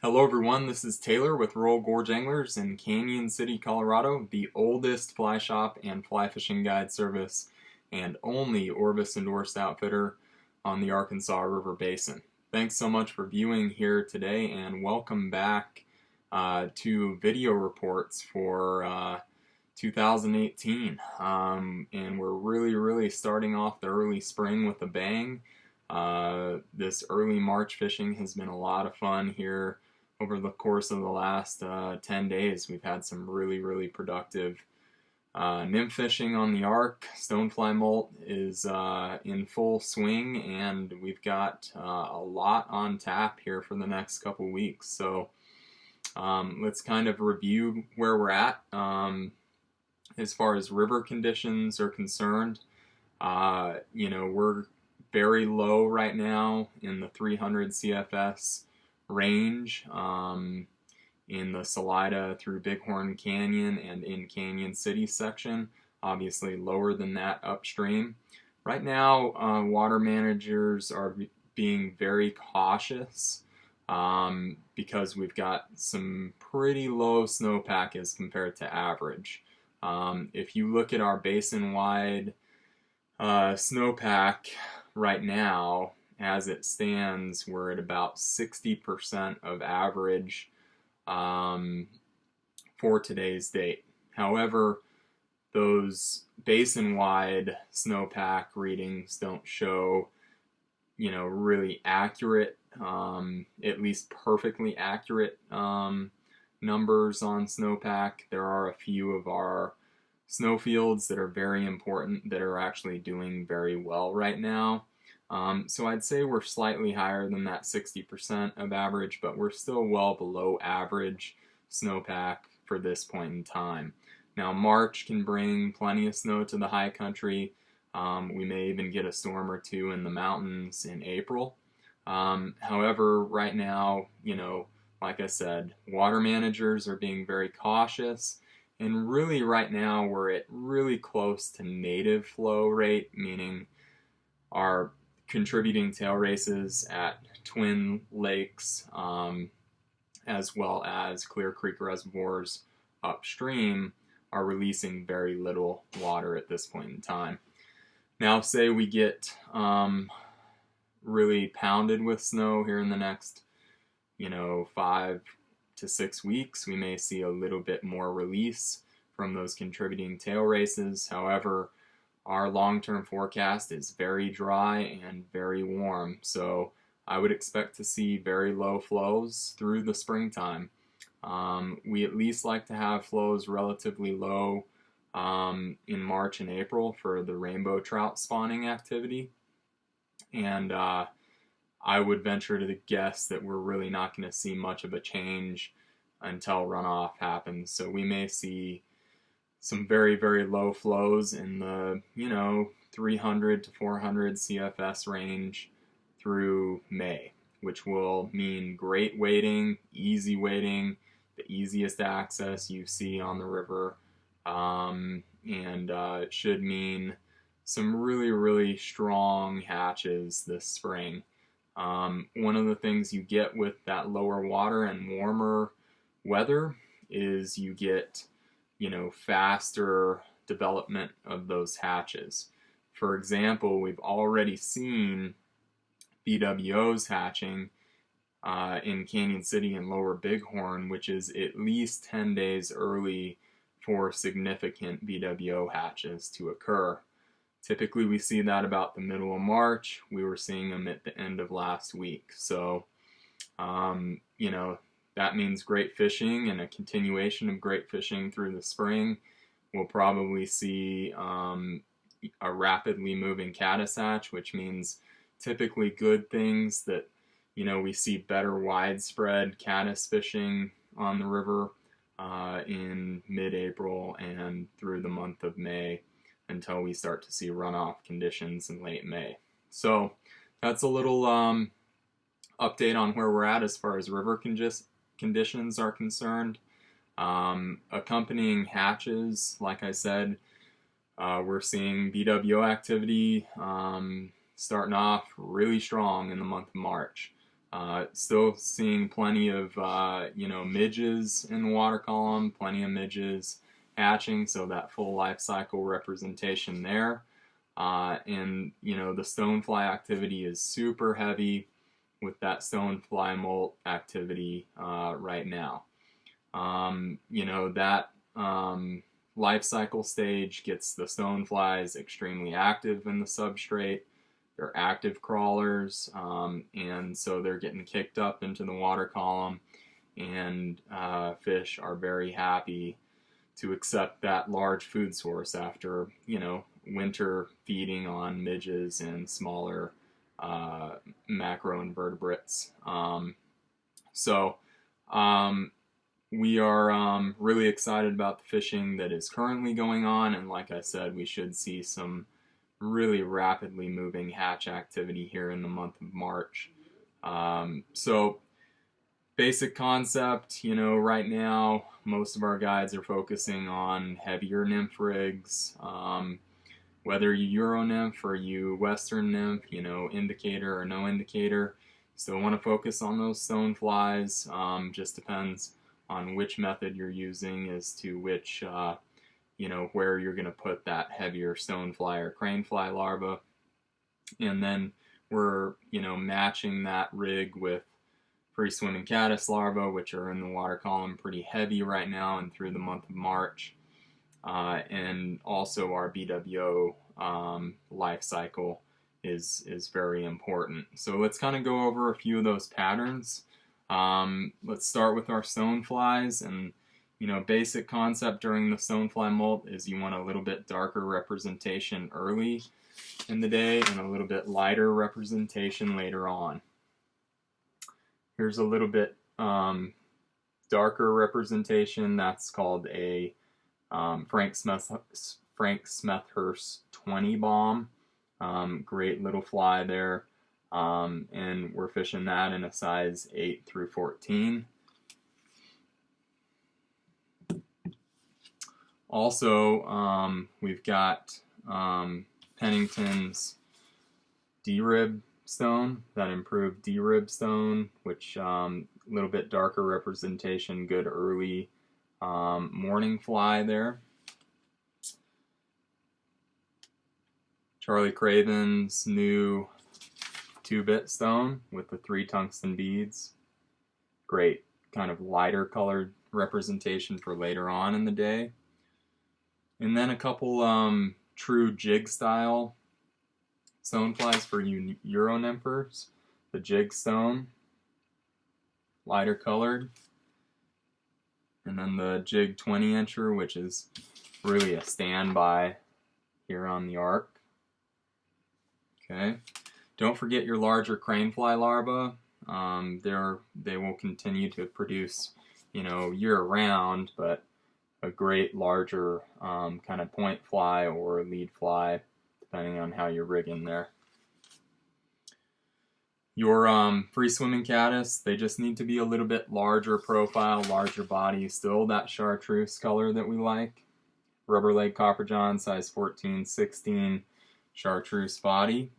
Hello everyone, this is Taylor with Royal Gorge Anglers in Canyon City, Colorado, the oldest fly shop and fly fishing guide service and only Orvis Endorsed Outfitter on the Arkansas River Basin. Thanks so much for viewing here today and welcome back to video reports for 2018. And we're really starting off the early spring with a bang. This early March fishing has been a lot of fun here over the course of the last 10 days. We've had some really productive nymph fishing on the Ark. Stonefly molt is in full swing, and we've got a lot on tap here for the next couple weeks. So let's kind of review where we're at as far as river conditions are concerned. We're very low right now in the 300 CFS range in the Salida through Bighorn Canyon and in Canyon City section, obviously lower than that upstream. Right now, water managers are being very cautious because we've got some pretty low snowpack as compared to average. If you look at our basin-wide snowpack right now, as it stands, we're at about 60% of average for today's date. However, those basin-wide snowpack readings don't show, really accurate, at least perfectly accurate numbers on snowpack. There are a few of our snowfields that are very important that are actually doing very well right now. So I'd say we're slightly higher than that 60% of average, but we're still well below average snowpack for this point in time. Now March can bring plenty of snow to the high country. We may even get a storm or two in the mountains in April. However, right now, like I said, water managers are being very cautious. And really right now we're at really close to native flow rate, meaning our contributing tail races at Twin Lakes as well as Clear Creek reservoirs upstream are releasing very little water at this point in time. Now say we get really pounded with snow here in the next 5 to 6 weeks, we may see a little bit more release from those contributing tail races. However, our long-term forecast is very dry and very warm, so I would expect to see very low flows through the springtime. We at least like to have flows relatively low in March and April for the rainbow trout spawning activity, and I would venture to guess that we're really not going to see much of a change until runoff happens. So we may see some very low flows in the 300 to 400 CFS range through May, which will mean great wading, easy wading, the easiest access you see on the river, and it should mean some really strong hatches this spring. One of the things you get with that lower water and warmer weather is you get faster development of those hatches. For example, we've already seen BWOs hatching in Canyon City and Lower Bighorn, which is at least 10 days early for significant BWO hatches to occur. Typically we see that about the middle of March. We were seeing them at the end of last week. So, that means great fishing and a continuation of great fishing through the spring. We'll probably see a rapidly moving caddis hatch, which means typically good things that, we see better widespread caddis fishing on the river in mid-April and through the month of May until we start to see runoff conditions in late May. So that's a little update on where we're at as far as river conditions are concerned. Accompanying hatches, like I said, we're seeing BWO activity starting off really strong in the month of March. Still seeing plenty of, midges in the water column, plenty of midges hatching, so that full life cycle representation there. And, the stonefly activity is super heavy with that stonefly molt activity right now. That life cycle stage gets the stoneflies extremely active in the substrate. They're active crawlers, and so they're getting kicked up into the water column, and fish are very happy to accept that large food source after, winter feeding on midges and smaller macroinvertebrates. We are really excited about the fishing that is currently going on, and like I said, we should see some really rapidly moving hatch activity here in the month of March. Basic concept, right now most of our guides are focusing on heavier nymph rigs. Whether you Euro nymph or you Western nymph, indicator or no indicator, still want to focus on those stoneflies. Just depends on which method you're using as to which, where you're going to put that heavier stonefly or cranefly larva. And then we're, matching that rig with free swimming caddis larvae, which are in the water column pretty heavy right now and through the month of March. And also our BWO life cycle is very important. So let's kind of go over a few of those patterns. Let's start with our stoneflies, and basic concept during the stonefly molt is you want a little bit darker representation early in the day and a little bit lighter representation later on. Here's a little bit darker representation. That's called a Frank Smethurst 20 bomb. Great little fly there. And we're fishing that in a size 8 through 14. Also, we've got Pennington's D-rib stone, that improved D-rib stone, which a little bit darker representation, good early morning fly there. Charlie Craven's new 2-bit stone with the 3 tungsten beads. Great kind of lighter colored representation for later on in the day. And then a couple true jig style stoneflies for you Euro nymphers. The jig stone, lighter colored. And then the jig 20-incher, which is really a standby here on the arc. Okay. Don't forget your larger cranefly larvae. They will continue to produce, year-round, but a great larger kind of point fly or lead fly, depending on how you're rigging there. Your free swimming caddis, they just need to be a little bit larger profile, larger body, still that chartreuse color that we like. Rubber leg copper john, size 14, 16, chartreuse body.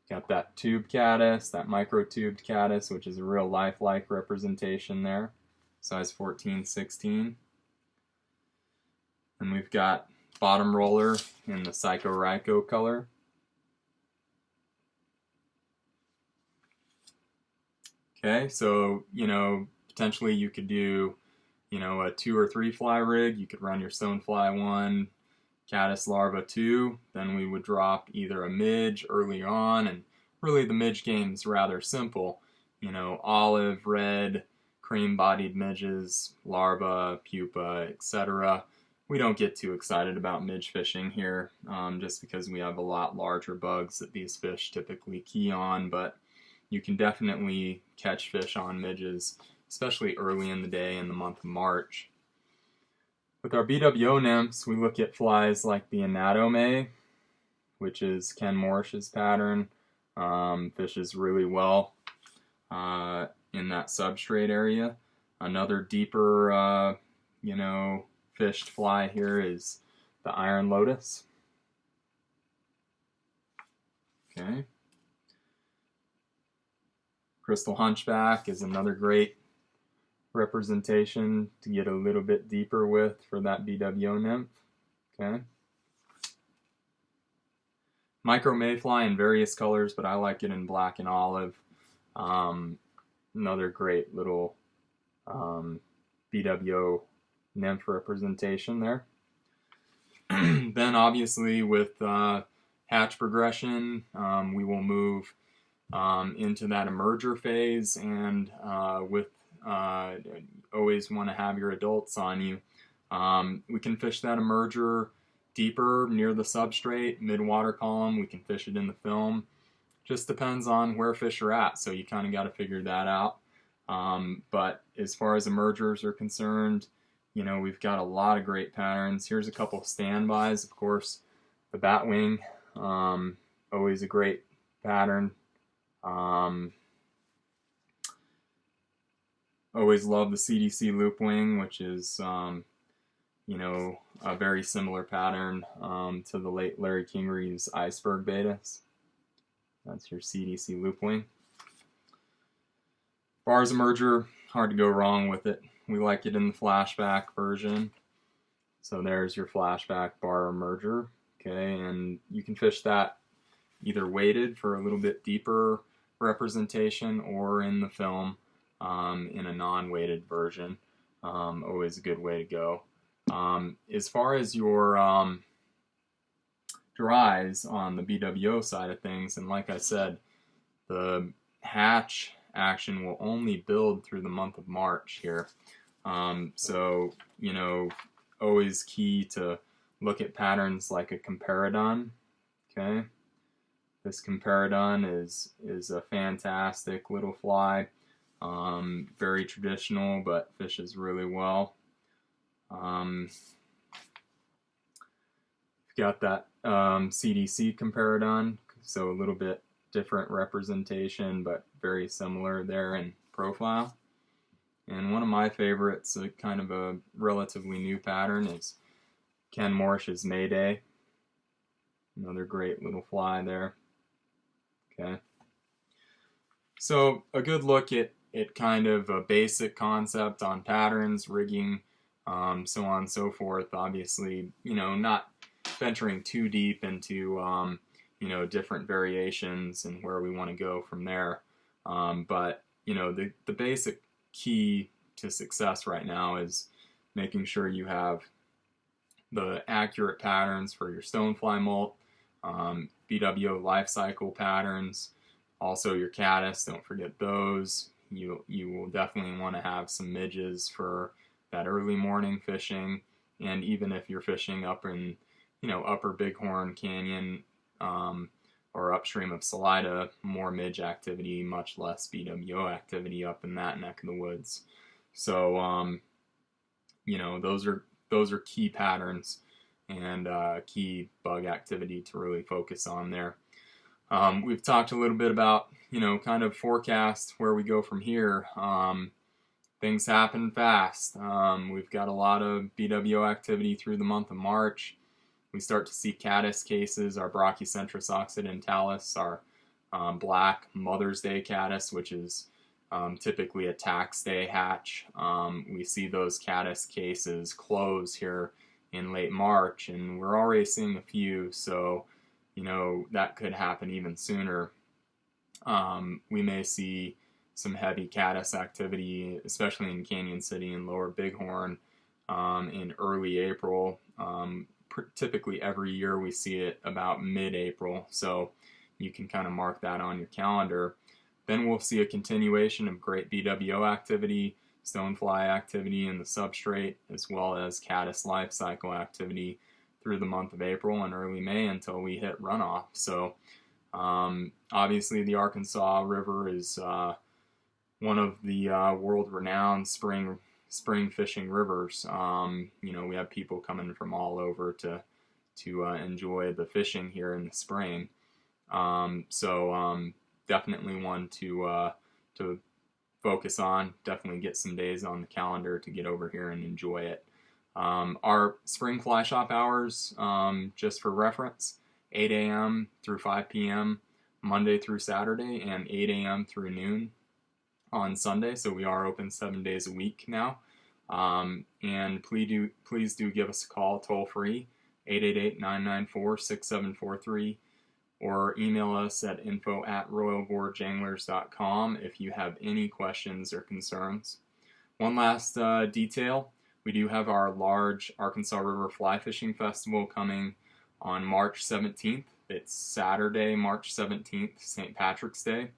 Got that tube caddis, that micro tubed caddis, which is a real lifelike representation there, size 14, 16. And we've got bottom roller in the Psycho Ryko color. Okay, so, potentially you could do, a 2 or 3 fly rig. You could run your stonefly 1, caddis larva 2, then we would drop either a midge early on, and really the midge game is rather simple. Olive, red, cream-bodied midges, larva, pupa, etc. We don't get too excited about midge fishing here, just because we have a lot larger bugs that these fish typically key on, but you can definitely catch fish on midges, especially early in the day in the month of March. With our BWO nymphs, we look at flies like the Anatome, which is Ken Morish's pattern. Fishes really well in that substrate area. Another deeper, fished fly here is the Iron Lotus. Okay. Crystal Hunchback is another great representation to get a little bit deeper with for that BWO nymph. Okay. Micro Mayfly in various colors, but I like it in black and olive. Another great little BWO nymph representation there. Then obviously with hatch progression, we will move into that emerger phase, and with always want to have your adults on you. We can fish that emerger deeper near the substrate, mid-water column. We can fish it in the film. Just depends on where fish are at, so you kind of got to figure that out. But as far as emergers are concerned, you know, we've got a lot of great patterns. Here's a couple of standbys. Of course, the Batwing, always a great pattern. Always love the CDC Loopwing, which is, you know, a very similar pattern to the late Larry Kingery's Iceberg Betas. That's your CDC Loopwing. Bars emerger, hard to go wrong with it. We like it in the flashback version. So there's your flashback bar emerger. Okay, and you can fish that either weighted for a little bit deeper representation or in the film in a non-weighted version. Always a good way to go. As far as your dries on the BWO side of things, and like I said, the hatch action will only build through the month of March here. So, you know, always key to look at patterns like a comparadon. Okay, this comparadon is a fantastic little fly. Very traditional, but fishes really well. Got that CDC comparadon, so a little bit different representation, but very similar there in profile. And one of my favorites, kind of a relatively new pattern, is Ken Morsh's Mayday. Another great little fly there. Okay. So a good look at kind of a basic concept on patterns, rigging, so on and so forth. Obviously, you know, not venturing too deep into, you know, different variations and where we want to go from there. But, you know, the basic key to success right now is making sure you have the accurate patterns for your stonefly molt, BWO life cycle patterns, also your caddis, don't forget those. You will definitely want to have some midges for that early morning fishing, and even if you're fishing up in, you know, upper Bighorn Canyon or upstream of Salida, more midge activity, much less BWO activity up in that neck of the woods. So, you know, those are key patterns and key bug activity to really focus on there. We've talked a little bit about, you know, kind of forecast where we go from here. Things happen fast. We've got a lot of BWO activity through the month of March. We start to see caddis cases, our Brachycentrus occidentalis, our black Mother's Day caddis, which is typically a tax day hatch. We see those caddis cases close here in late March, and we're already seeing a few, so, you know, that could happen even sooner. We may see some heavy caddis activity, especially in Canyon City and Lower Bighorn, in early April. Typically every year we see it about mid-April, so you can kind of mark that on your calendar. Then we'll see a continuation of great BWO activity, stonefly activity in the substrate, as well as caddis life cycle activity through the month of April and early May until we hit runoff. So obviously the Arkansas River is one of the world-renowned spring fishing rivers. You know, we have people coming from all over to enjoy the fishing here in the spring. So definitely one to focus on. Definitely get some days on the calendar to get over here and enjoy it. Our spring fly shop hours, just for reference, 8 a.m. through 5 p.m. Monday through Saturday and 8 a.m. through noon on Sunday. So we are open 7 days a week now. And please do give us a call toll free, 888-994-6743, or email us at info@royalgorgeanglers.com if you have any questions or concerns. One last detail, we do have our large Arkansas River Fly Fishing Festival coming on March 17th. It's Saturday, March 17th, St. Patrick's Day.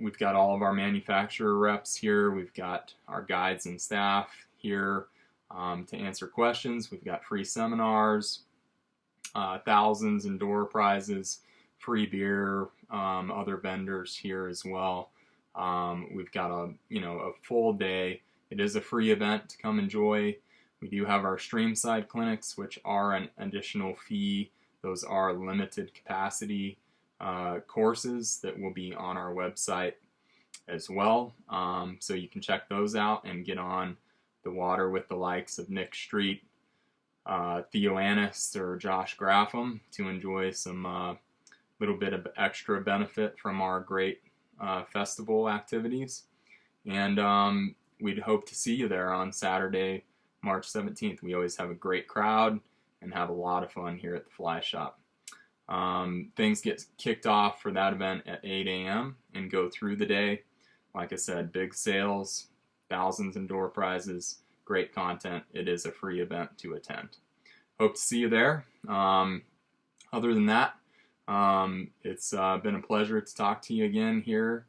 We've got all of our manufacturer reps here. We've got our guides and staff here to answer questions. We've got free seminars, thousands in door prizes, free beer, other vendors here as well. We've got a full day. It is a free event to come enjoy. We do have our streamside clinics, which are an additional fee. Those are limited capacity courses that will be on our website as well. So you can check those out and get on the water with the likes of Nick Street, Theo Annis, or Josh Graffam to enjoy some little bit of extra benefit from our great festival activities. And we'd hope to see you there on Saturday, March 17th. We always have a great crowd and have a lot of fun here at the Fly Shop. Things get kicked off for that event at 8 a.m. and go through the day. Like I said, big sales, thousands in door prizes, great content. It is a free event to attend. Hope to see you there. Other than that, it's been a pleasure to talk to you again here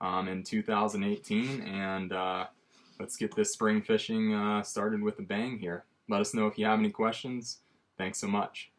in 2018, and let's get this spring fishing started with a bang here. Let us know if you have any questions. Thanks so much.